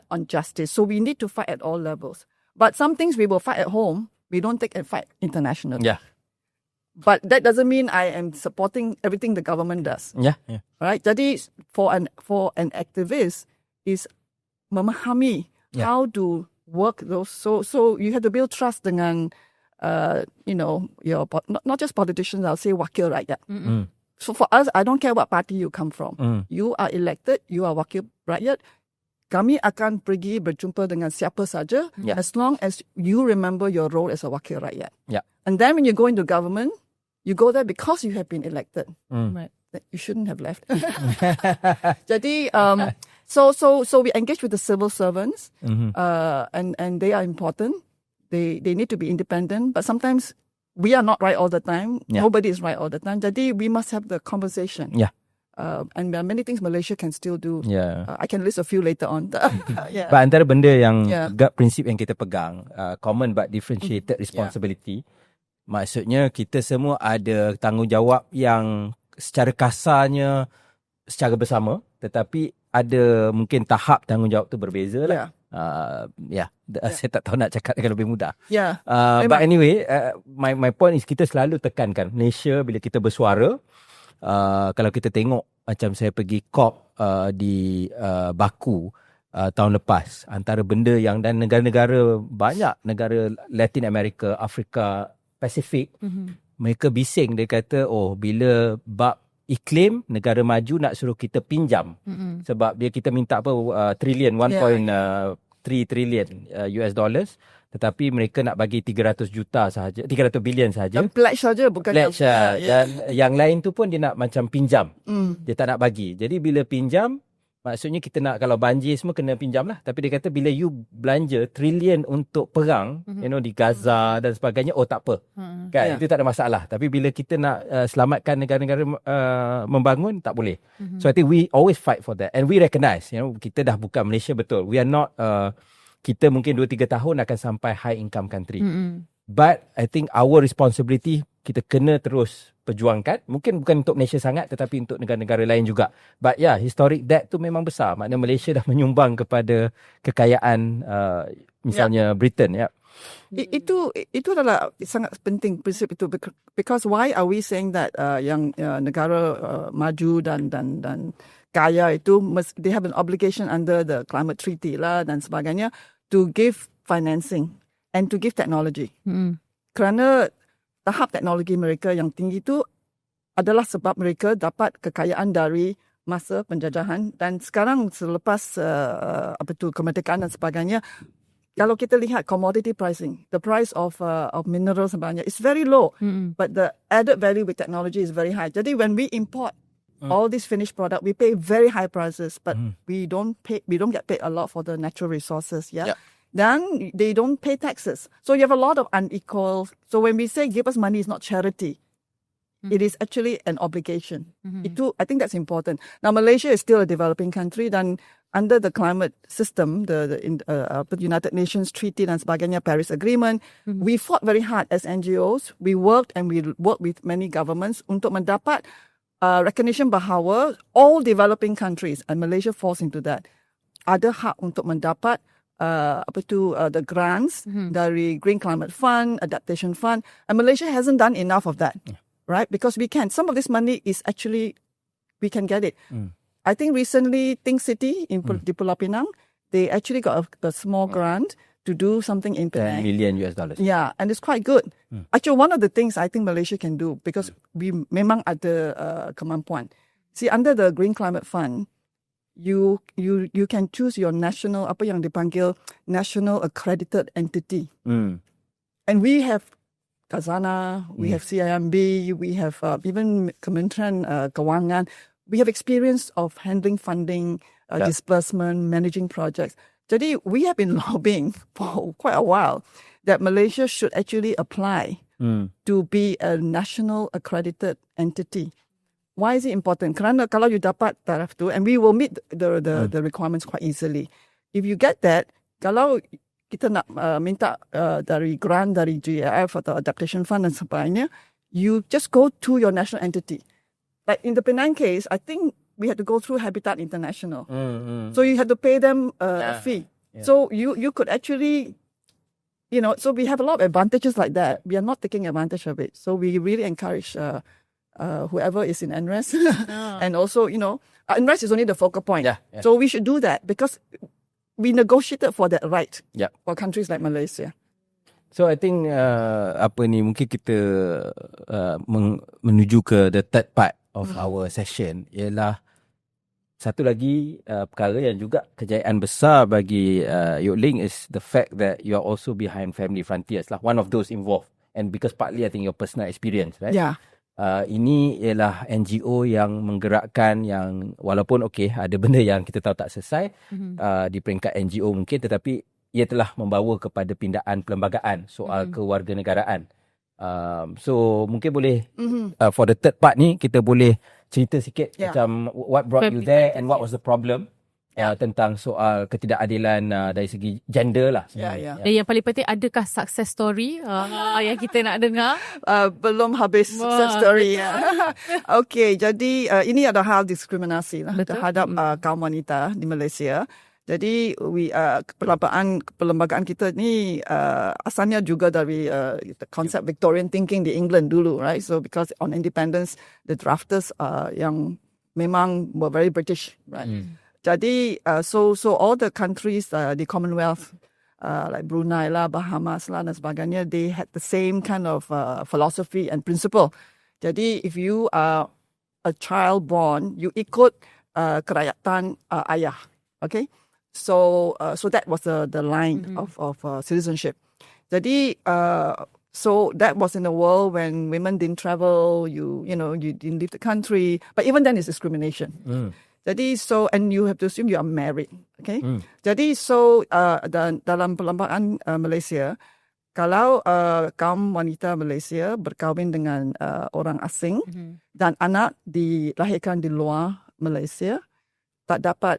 on justice. So we need to fight at all levels. But some things we will fight at home, we don't take and fight internationally. Yeah. But that doesn't mean I am supporting everything the government does. Yeah. Right? Jadi for an activist is memahami how to work those. So you have to build trust dengan your not just politicians. I'll say wakil rakyat. So for us, I don't care what party you come from. You are elected. You are wakil rakyat. Kami akan pergi berjumpa dengan siapa saja as long as you remember your role as a wakil rakyat. Yeah. And then when you go into government, you go there because you have been elected. Right. You shouldn't have left. Jadi, so we engage with the civil servants, and they are important. They need to be independent, but sometimes we are not right all the time. Yeah. Nobody is right all the time. Jadi we must have the conversation. Yeah. And there are many things Malaysia can still do. Yeah. I can list a few later on. But antara benda yang prinsip yang kita pegang, common but differentiated responsibility, maksudnya kita semua ada tanggungjawab yang secara kasarnya secara bersama, tetapi ada mungkin tahap tanggungjawab tu berbeza lah. Saya tak tahu nak cakap dengan lebih mudah. But anyway, my point is kita selalu tekankan Malaysia bila kita bersuara. Kalau kita tengok macam saya pergi COP di Baku tahun lepas, antara benda yang dan negara-negara banyak negara Latin America, Afrika, Pasifik, mereka bising, dia kata bila bab iklim negara maju nak suruh kita pinjam sebab kita minta trilion 1.3 trilion US dollars, tetapi mereka nak bagi 300 bilion sahaja. Dan pledge saja, bukan pledge dan yang lain tu pun dia nak macam pinjam. Dia tak nak bagi. Jadi bila pinjam, maksudnya kita nak, kalau banjir semua kena pinjam lah. Tapi dia kata bila you belanja trilion untuk perang, di Gaza dan sebagainya, tak apa. Kan? Itu tak ada masalah. Tapi bila kita nak selamatkan negara-negara membangun, tak boleh. So I think we always fight for that. And we recognise, kita dah bukan Malaysia betul. We are not, kita mungkin 2-3 tahun akan sampai high income country. But I think our responsibility, kita kena terus perjuangkan. Mungkin bukan untuk Malaysia sangat, tetapi untuk negara-negara lain juga. But historic debt tu memang besar. Maknanya Malaysia dah menyumbang kepada kekayaan misalnya Britain. Itu adalah sangat penting prinsip itu. Because why are we saying that yang negara maju dan kaya itu they have an obligation under the climate treaty lah dan sebagainya to give financing and to give technology. Kerana tahap teknologi mereka yang tinggi itu adalah sebab mereka dapat kekayaan dari masa penjajahan, dan sekarang selepas kemerdekaan dan sebagainya, kalau kita lihat commodity pricing, the price of minerals sebagainya is very low, but the added value with technology is very high. Jadi when we import all these finished product, we pay very high prices, but we don't get paid a lot for the natural resources. Then they don't pay taxes. So you have a lot of unequal. So when we say give us money, it's not charity. It is actually an obligation. I think that's important. Now Malaysia is still a developing country, dan under the climate system, the United Nations Treaty dan sebagainya, Paris Agreement, we fought very hard as NGOs. We worked with many governments untuk mendapat recognition bahawa all developing countries, and Malaysia falls into that, ada hak untuk mendapat the grants dari Green Climate Fund, Adaptation Fund, and Malaysia hasn't done enough of that, right? Because we can. Some of this money is actually, we can get it. I think recently, Think City in di Pulau Pinang, they actually got a small grant to do something in Penang. 10 million US dollars. Yeah, and it's quite good. Actually, one of the things I think Malaysia can do, because we memang ada kemampuan. See, under the Green Climate Fund, you can choose your national, apa yang dipanggil national accredited entity. And we have Khazanah, we have CIMB, we have even Kementerian Kewangan. We have experience of handling funding, disbursement, managing projects. Jadi we have been lobbying for quite a while that Malaysia should actually apply to be a national accredited entity. Why is it important? Kerana kalau you dapat taraf tu, and we will meet the requirements quite easily. If you get that, kalau kita nak minta dari grant dari GAF atau Adaptation Fund dan sebagainya, you just go to your national entity. Like in the Penang case, I think we had to go through Habitat International. So you had to pay them a fee. Yeah. So you could actually, so we have a lot of advantages like that. We are not taking advantage of it. So we really encourage whoever is in NRES. And also, NRES is only the focal point. Yeah. So we should do that because we negotiated for that right for countries like Malaysia. So I think mungkin kita menuju ke the third part of our session ialah satu lagi perkara yang juga kejayaan besar bagi Yoke Ling is the fact that you are also behind Family Frontiers lah, one of those involved, and because partly I think your personal experience, right? Yeah. Ini ialah NGO yang menggerakkan, yang walaupun ada benda yang kita tahu tak selesai di peringkat NGO mungkin, tetapi ia telah membawa kepada pindaan pelembagaan soal kewarganegaraan. So mungkin boleh for the third part ni kita boleh cerita sikit macam what brought you there and what was the problem tentang soal ketidakadilan dari segi gender lah. Dan yang paling penting, adakah success story yang kita nak dengar? Belum habis success story. Okay, jadi ini ada hal diskriminasi lah terhadap kaum wanita di Malaysia. Jadi pelembagaan kita ni asalnya juga dari konsep Victorian thinking di England dulu, right? So because on independence, the drafters yang memang were very British, right? Jadi so all the countries di Commonwealth like Brunei lah, Bahamas lah dan sebagainya, they had the same kind of philosophy and principle. Jadi if you are a child born, you ikut kerajaan ayah, okay? So that was the line of citizenship. Jadi so that was in a world when women didn't travel, you didn't leave the country, but even then it's discrimination. Jadi and you have to assume you are married, okay? Jadi dalam pelembagaan Malaysia, kalau kaum wanita Malaysia berkahwin dengan orang asing dan anak dilahirkan di luar Malaysia, tak dapat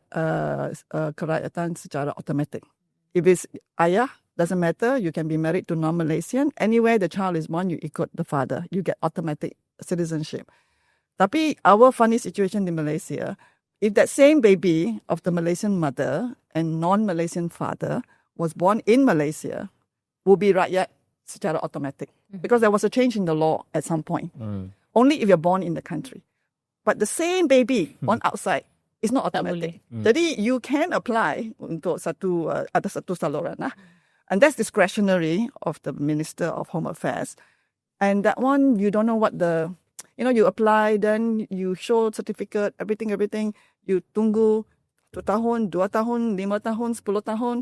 kerajaan secara automatik. If it's ayah, doesn't matter, you can be married to non-Malaysian. Anywhere the child is born, you ikut the father. You get automatic citizenship. Tapi our funny situation in Malaysia, if that same baby of the Malaysian mother and non-Malaysian father was born in Malaysia, will be rakyat secara automatic. Because there was a change in the law at some point. Only if you're born in the country. But the same baby born outside, it's not automatic. Jadi you can apply untuk ada satu saluran lah. And that's discretionary of the Minister of Home Affairs. And that one, you don't know what you apply, then you show certificate, everything. You tunggu 1 tahun, 2 tahun, 5 tahun, 10 tahun.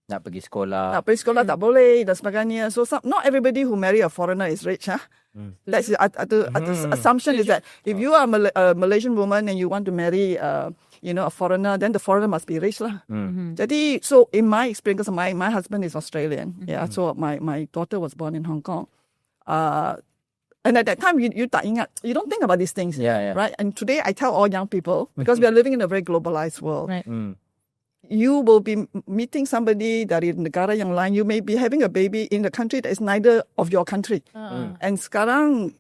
Nak pergi sekolah. Tak boleh dan sebagainya. So not everybody who marry a foreigner is rich. That's the assumption is that if you are a Malaysian woman and you want to marry a foreigner, then the foreigner must be rich lah. Jadi so in my experience, my husband is Australian. So my daughter was born in Hong Kong. And at that time, you tak ingat, you don't think about these things, right? And today I tell all young people, because we are living in a very globalized world, right. You will be meeting somebody dari negara yang lain. You may be having a baby in a country that is neither of your country. And sekarang,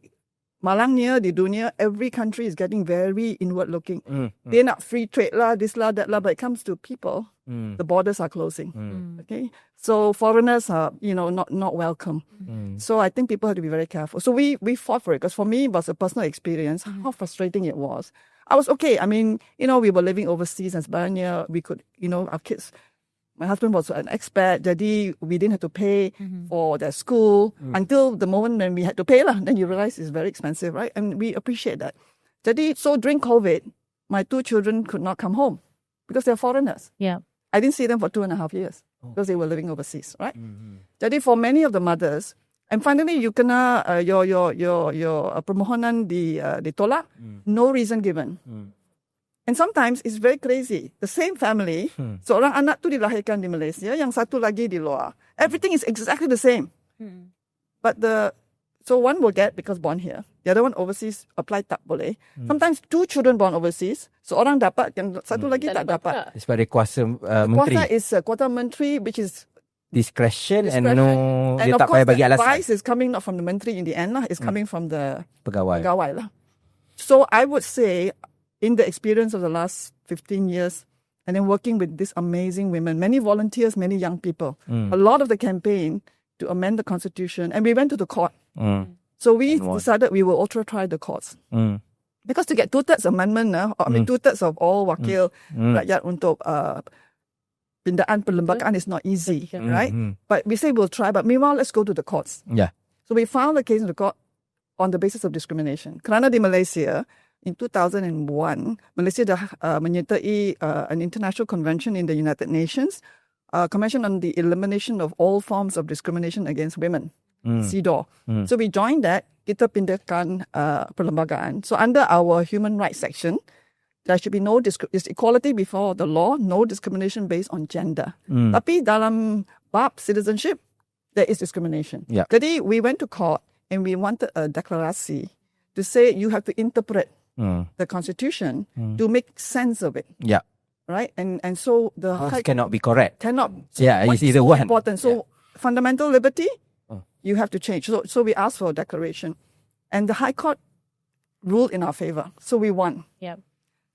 malangnya di dunia, every country is getting very inward looking. Dia nak free trade lah, this lah, that lah, but it comes to people, the borders are closing. Okay, so foreigners are not welcome. So I think people have to be very careful. So we fought for it, because for me it was a personal experience how frustrating it was. I was okay. I mean, we were living overseas and sebagainya. We could, our kids. My husband was an expat, jadi we didn't have to pay for their school until the moment when we had to pay lah. Then you realize it's very expensive, right? And we appreciate that. Jadi, so during COVID, my 2 children could not come home because they're foreigners. Yeah. I didn't see them for 2.5 years because they were living overseas, right? Jadi, for many of the mothers, and finally you kena your permohonan ditolak, no reason given. And sometimes it's very crazy. The same family, seorang anak tu dilahirkan di Malaysia, yang satu lagi di luar. Everything is exactly the same. But the So one will get because born here. The other one overseas apply tak boleh. Sometimes 2 children born overseas. Seorang dapat, yang satu lagi tak dapat. Sebagai kuasa menteri. Kuasa is kuasa menteri, which is Discretion and no, and dia of tak payah course bagi the alasan. advice is coming not from the menteri in the end lah. It's coming from the Pegawai. lah. So I would say, in the experience of the last 15 years, and then working with these amazing women, many volunteers, many young people, a lot of the campaign to amend the constitution, and we went to the court. So we decided we will ultra try the courts. Because to get 2/3 amendment, 2/3 of all wakil rakyat untuk pelembangaan is not easy, right? But we say we'll try, but meanwhile, let's go to the courts. Yeah. So we filed a case in the court on the basis of discrimination. Kerana di Malaysia, in 2001, Malaysia dah menyertai an international convention in the United Nations, Convention on the Elimination of All Forms of Discrimination Against Women, CEDAW. So we joined that, kita pindahkan pelembagaan. So under our human rights section, there should be no equality before the law, no discrimination based on gender. Tapi dalam bab citizenship, there is discrimination. Yeah. Jadi we went to court and we wanted a declaration to say you have to interpret the constitution to make sense of it. Yeah. Right? And so the It cannot be correct. cannot. Yeah, it's what's either so one. important. So fundamental liberty, you have to change. So we asked for a declaration. And the High Court ruled in our favor. So we won. Yeah.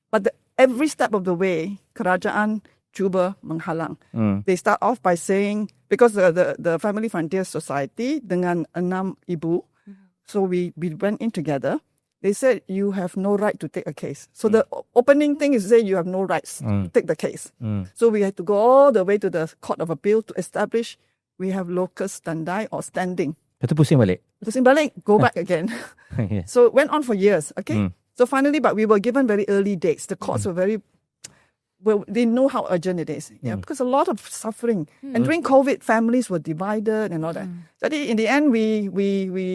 But every step of the way, kerajaan cuba menghalang. They start off by saying, because the Family Frontier Society dengan 6 ibu, so we went in together. They said, you have no right to take a case. So the opening thing is say you have no rights to take the case. So we had to go all the way to the Court of Appeal to establish we have locus standi or standing. Lepas tu pusing balik. Pusing balik, go back again. Yeah. So it went on for years, okay? So finally, but we were given very early dates. The courts were very, well, they know how urgent it is. Yeah, because a lot of suffering. And during COVID, families were divided and all that. So in the end, we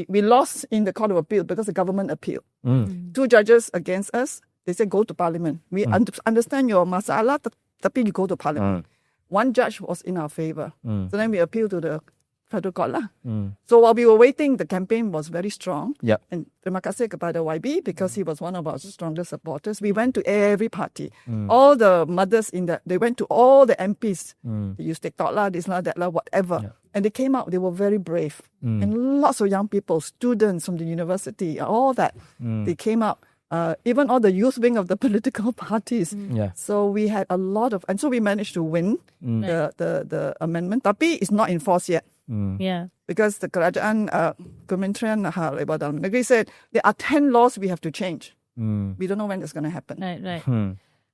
lost in the Court of Appeal because the government appealed. 2 judges against us. They said, go to Parliament. We understand your masalah, tapi you go to Parliament. 1 judge was in our favor. So then we appealed to the Federal Court lah. So while we were waiting, the campaign was very strong. Yep. And terima kasih kepada YB because he was one of our strongest supporters. We went to every party. All the mothers in that, they went to all the MPs. They used TikTok lah, this lah, that lah, whatever. Yeah. And they came out, they were very brave. And lots of young people, students from the university, all that, they came out. Even all the youth wing of the political parties. Yeah. So we had a lot of, and so we managed to win the amendment. Tapi it's not enforced yet. Yeah. Because the kerajaan, Kementerian Hal Ehwal Dalam Negeri said there are 10 laws we have to change. We don't know when it's going to happen. Right.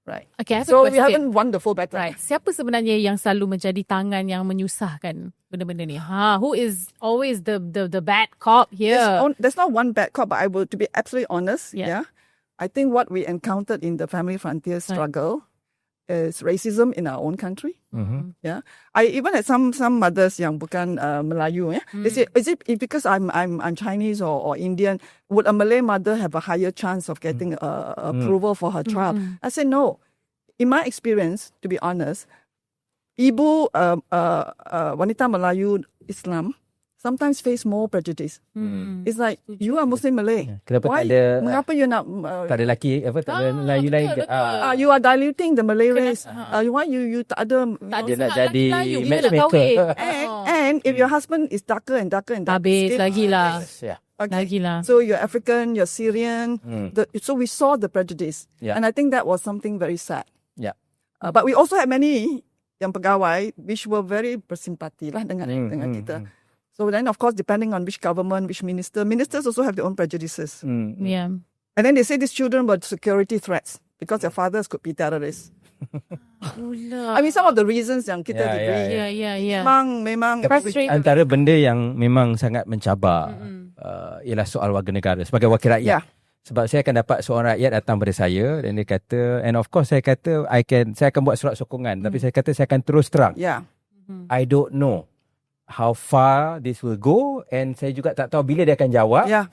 Right. Okay, I have So a we question. haven't won the full battle. Right. Siapa sebenarnya yang selalu menjadi tangan yang menyusahkan benda-benda ni? Who is always the bad cop here? There's not one bad cop, but I will, to be absolutely honest, Yeah. I think what we encountered in the Family Frontier struggle is racism in our own country. Yeah, I even had some mothers yang bukan Melayu. Yeah, they say, is it because I'm Chinese or Indian? Would a Malay mother have a higher chance of getting approval for her child? I said no. In my experience, to be honest, ibu wanita Melayu Islam sometimes face more prejudice. It's like, you are Muslim Malay. Kenapa Why? tak ada Mengapa you nak tak ada lelaki apa tak ada Melayu lain ke? you are diluting the Malay race. Why you tak ada Dia nak jadi Melayu, kita nak matchmaker. kahwin. and if your husband is darker and darker and darker Habis skin, lagi lah. Yeah. okay. Lagi lah. So you're African, you're Syrian. So we saw the prejudice. Yeah. And I think that was something very sad. Yeah. But we also had many yang pegawai which were very bersimpati lah dengan kita. So then, of course, depending on which government, which ministers also have their own prejudices. Yeah. And then they say these children were security threats because their fathers could be terrorists. I mean, some of the reasons yang kita diberi. Yeah. Memang Frustrated. Antara benda yang memang sangat mencabar ialah soal warga negara sebagai wakil rakyat. Yeah. Sebab saya akan dapat seorang rakyat datang pada saya dan dia kata, and of course saya kata saya akan buat surat sokongan, tapi saya kata saya akan terus terang. Yeah. I don't know how far this will go, and saya juga tak tahu bila dia akan jawab. Yeah.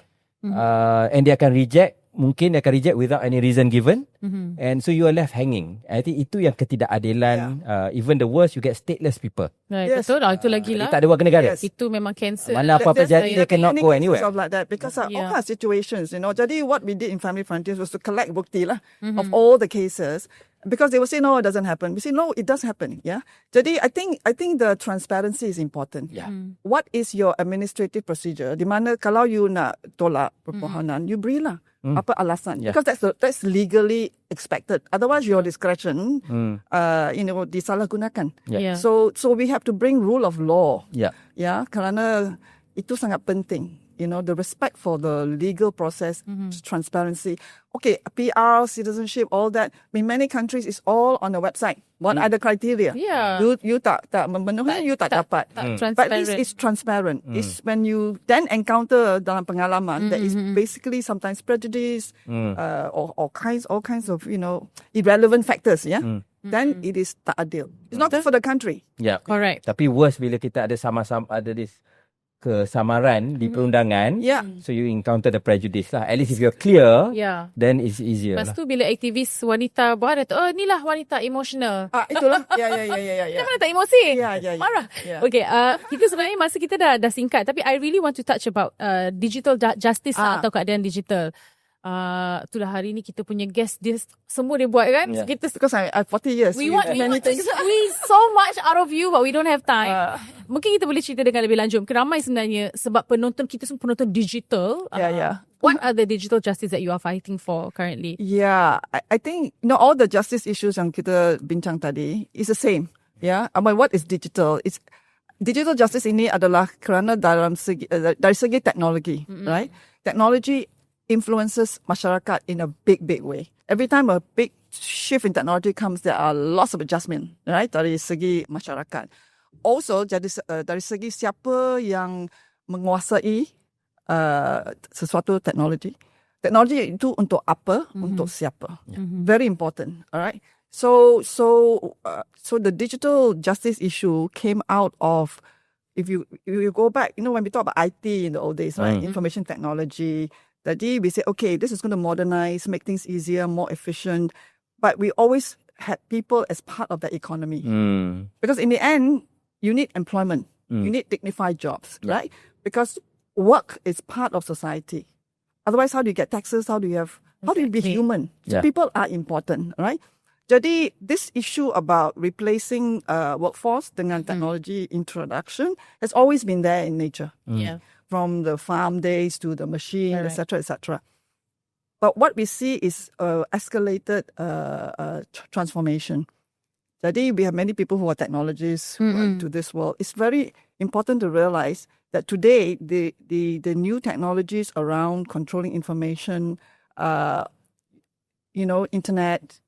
And dia akan reject mungkin dia akan reject without any reason given, and so you are left hanging. I think itu yang ketidakadilan. Even the worst, you get stateless people. Right, betul lah. Itu lagi lah. Tak ada warga negara. Itu memang cancer. Mana apa-apa jadi, they cannot go anywhere. Like that because all kind of situations, Jadi what we did in Family Frontiers was to collect bukti lah of all the cases. Because they will say, no, it doesn't happen. We say, no, it does happen. Yeah. Jadi, I think the transparency is important. Yeah. What is your administrative procedure? Di mana kalau you nak tolak permohonan, you beri lah. Apa alasan? Yeah. Because that's legally expected. Otherwise, your discretion, disalahgunakan. Yeah. So we have to bring rule of law. Yeah. Yeah. Kerana itu sangat penting. The respect for the legal process, transparency. Okay, PR, citizenship, all that. In many countries, it's all on the website. What are the criteria? Yeah. You tak memenuhi, you tak dapat. But it's transparent. It's when you then encounter dalam pengalaman that is basically sometimes prejudice or all kinds of irrelevant factors. Yeah. Then it is tak adil. It's not good for the country. Yeah. Correct. Tapi worse bila kita ada sama-sama ada this kesamaran di perundangan, so you encounter the prejudice lah. At least if you're clear, then it's easier. Lepas tu bila aktivis wanita buat tu, inilah wanita emotional. Itulah. Ya. Kita mana tak emosi? Marah. Yeah. Okay, kita sebenarnya masa kita dah singkat, tapi I really want to touch about digital justice atau keadaan digital. Itulah hari ni kita punya guest dia semua dia buat kan. Kita because I 40 years. We want so much out of you, but we don't have time. Mungkin kita boleh cerita dengan lebih lanjut. Ramai sebenarnya sebab penonton kita semua penonton digital. What are the digital justice that you are fighting for currently? Yeah, I think all the justice issues yang kita bincang tadi is the same. Yeah, I mean, what is digital? It's digital justice ini adalah kerana dari segi teknologi, right? Technology influences masyarakat in a big way. Every time a big shift in technology comes, there are lots of adjustment, right? Dari segi masyarakat. Also, dari segi siapa yang menguasai sesuatu teknologi. Teknologi itu untuk apa? Untuk siapa? Very important, alright? So the digital justice issue came out of, if you go back, when we talk about IT in the old days, right? Information technology. Jadi we say, okay, this is going to modernize, make things easier, more efficient. But we always had people as part of the economy. Because in the end, you need employment. You need dignified jobs, right? Because work is part of society. Otherwise, how do you get taxes? How do you be human? So people are important, right? Jadi this issue about replacing workforce dengan technology introduction has always been there in nature. From the farm days to the machine, etc., etc. But what we see is escalated transformation. Jadi we have many people who are technologists to this world. It's very important to realize that today the new technologies around controlling information, internet,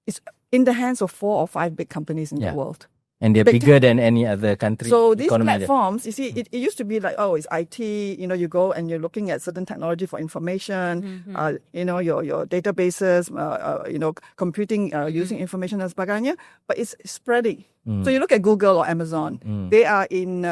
is in the hands of 4 or 5 big companies in the world. And they're bigger than any other country. So these platforms, you see, it used to be like, it's IT, you go and you're looking at certain technology for information, your databases, computing, using information and sebagainya, but it's spreading. So you look at Google or Amazon, they are in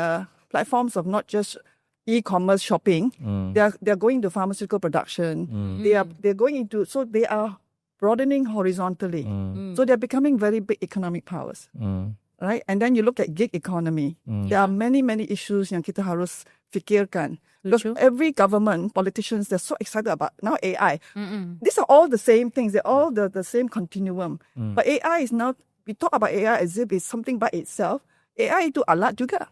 platforms of not just e-commerce shopping, they're going to pharmaceutical production, they're going into, so they are broadening horizontally. So they're becoming very big economic powers. Right? And then you look at gig economy. There are many issues yang kita harus fikirkan. Because every government, politicians, they're so excited about now AI. These are all the same things. They're all the same continuum. But AI is now, we talk about AI as if it's something by itself. AI itu alat juga.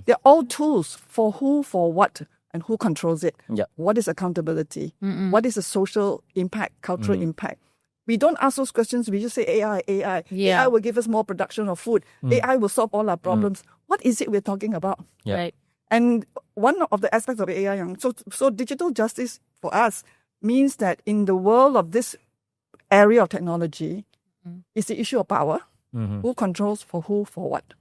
They're all tools for who, for what, and who controls it. What is accountability? What is the social impact, cultural impact? We don't ask those questions. We just say AI. AI will give us more production of food. AI will solve all our problems. What is it we're talking about? Right. And one of the aspects of AI, so digital justice for us means that in the world of this area of technology, is the issue of power. Who controls for who, for what?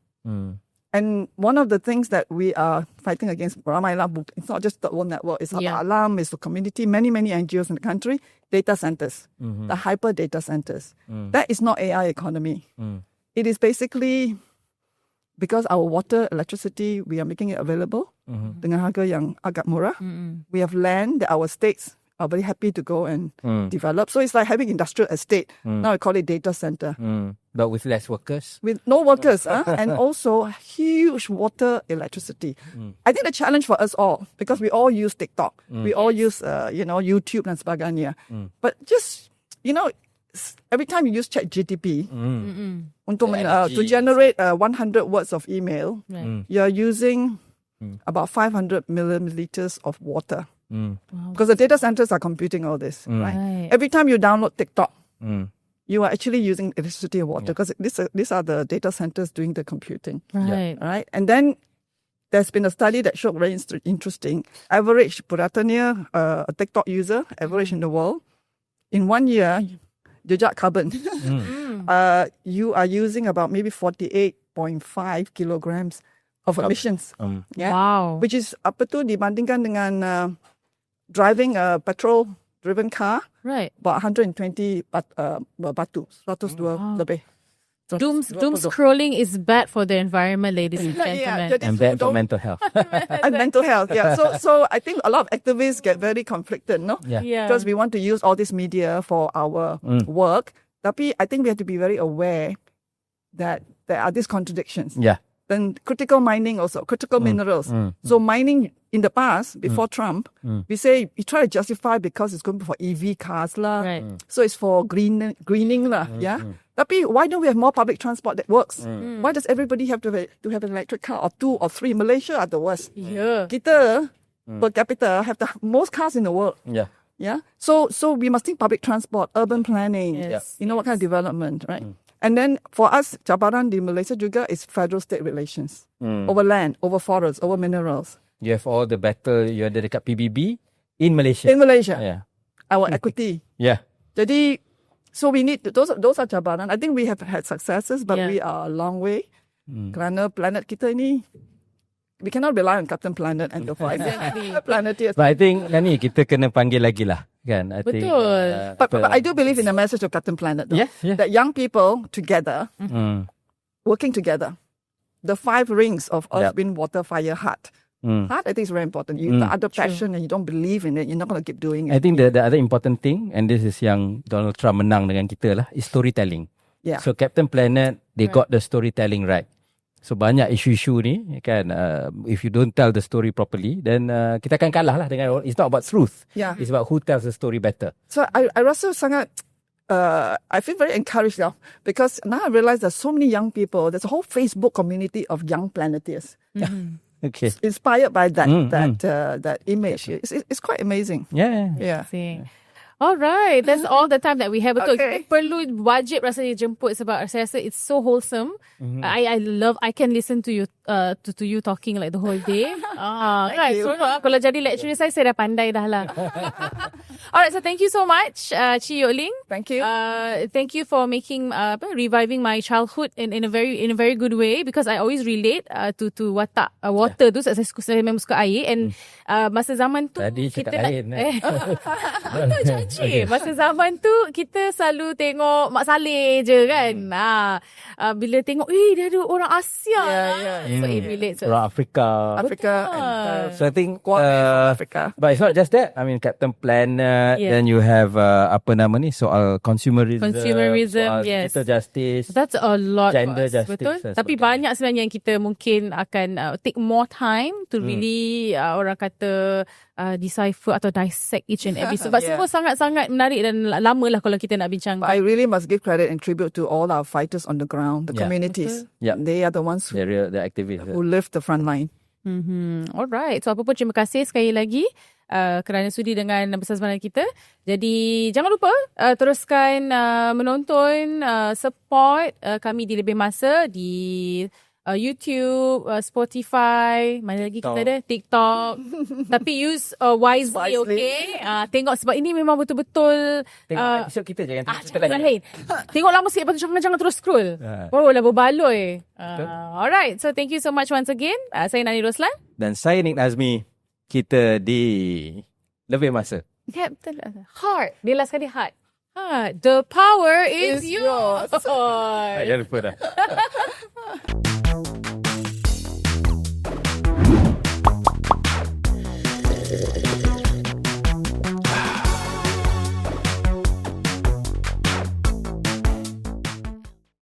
And one of the things that we are fighting against, it's not just the whole network, it's about Alam, it's the community, many NGOs in the country, data centers, the hyper data centers. That is not AI economy. It is basically because our water, electricity, we are making it available dengan harga yang agak murah. We have land that our states are very happy to go and develop. So it's like having industrial estate. Now we call it data center. But with less workers. With no workers, and also huge water electricity. I think the challenge for us all, because we all use TikTok, we all use YouTube and sebagainya. But just every time you use ChatGPT to generate 100 words of email, you're using about 500 milliliters of water. Because the data centers are computing all this. Right? Every time you download TikTok, you are actually using electricity and water, because these are the data centers doing the computing. Right? And then there's been a study that showed very interesting. Average beratnya a TikTok user, average in the world, in 1 year, jejak carbon, you are using about maybe 48.5 kilograms of emissions. Wow. Which is apa tu dibandingkan dengan driving a petrol-driven car, Right. about 120 batu, 102 lebih. Doom scrolling is bad for the environment, ladies and gentlemen. And bad for mental health. And mental health, yeah. So I think a lot of activists get very conflicted, no? Yeah. Because we want to use all this media for our work. Tapi I think we have to be very aware that there are these contradictions. Yeah. Then critical mining also, critical minerals. So mining in the past, before Trump, we try to justify because it's going for EV cars lah. Right. So it's for greening lah, yeah. Tapi why don't we have more public transport that works? Why does everybody have to have an electric car or 2 or 3? Malaysia are the worst. Yeah. Kita per capita have the most cars in the world. Yeah. Yeah. So we must think public transport, urban planning. Yes. What kind of development, right? And then for us, cabaran di Malaysia juga is federal-state relations. Over land, over forests, over minerals. You have all the battle you ada dekat PBB in Malaysia. In Malaysia. Yeah. Our equity. Yeah. Jadi, so we need those are cabaran. I think we have had successes, but we are a long way. Kerana planet kita ni, we cannot rely on Kapten Planet and the 5 Planeteers. But I think Nani, kita kena panggil lagi lah. Kan? I think, but I do believe in the message of Kapten Planet, though. Yes, yeah. That young people together, working together, the 5 rings of earth, wind, water, fire, heart. Heart, I think, is very important. You the other passion and you don't believe in it, you're not going to keep doing it. I think the other important thing, and this is yang Donald Trump menang dengan kita lah, is storytelling. Yeah. So Kapten Planet, they got the storytelling right. So banyak isu-isu ni kan, if you don't tell the story properly, then kita akan kalah lah dengan, it's not about truth. Yeah. It's about who tells the story better. So I rasa sangat, I feel very encouraged now, because now I realize there's so many young people. There's a whole Facebook community of young Planeteers. Okay. Inspired by that image. It's quite amazing. Yeah. Alright, that's all the time that we have. Betul, kita perlu wajib rasanya jemput sebab saya rasa it's so wholesome. I can listen to you to you talking like the whole day. Right. So kalau jadi lecturer saya dah pandai dah lah. Alright, so thank you so much, Chee Yoke Ling. Thank you. Thank you for making reviving my childhood in a very good way, because I always relate to water tu. Saya memang suka air, and masa zaman tu tadi kita lain. Masa zaman tu kita selalu tengok Mak Saleh je kan. Bila tengok dia ada orang Asia. So it relates. Orang Afrika. And, So I think Africa. But it's not just that. I mean, Kapten Planet, then you have apa nama ni, soal consumerism, soal yes. digital justice. That's a lot. Gender justice. Betul. Tapi banyak sebenarnya yang kita mungkin akan take more time to really orang kata decipher atau dissect each and every. Sebab semua sangat-sangat menarik dan lama lah kalau kita nak bincang. But I really must give credit and tribute to all our fighters on the ground, the communities. They are the ones who activists live the front line. Alright. So apa pun, terima kasih sekali lagi kerana sudi dengan bersama kita. Jadi jangan lupa teruskan menonton, support kami di Lebih Masa di YouTube, Spotify, mana lagi kita ada? TikTok. Tapi use wisely, okay? Tengok, sebab ini memang betul-betul tengok episod kita je, jangan lain. Tengok lama sikit, lepas tu jangan terus scroll. Lah berbaloi. Alright, so thank you so much once again. Saya Nani Roslan. Dan saya Nik Nazmi. Kita di Lebih Masa. Kapten Heart. Dia last kali Heart. The power is yours. Jangan lupa dah.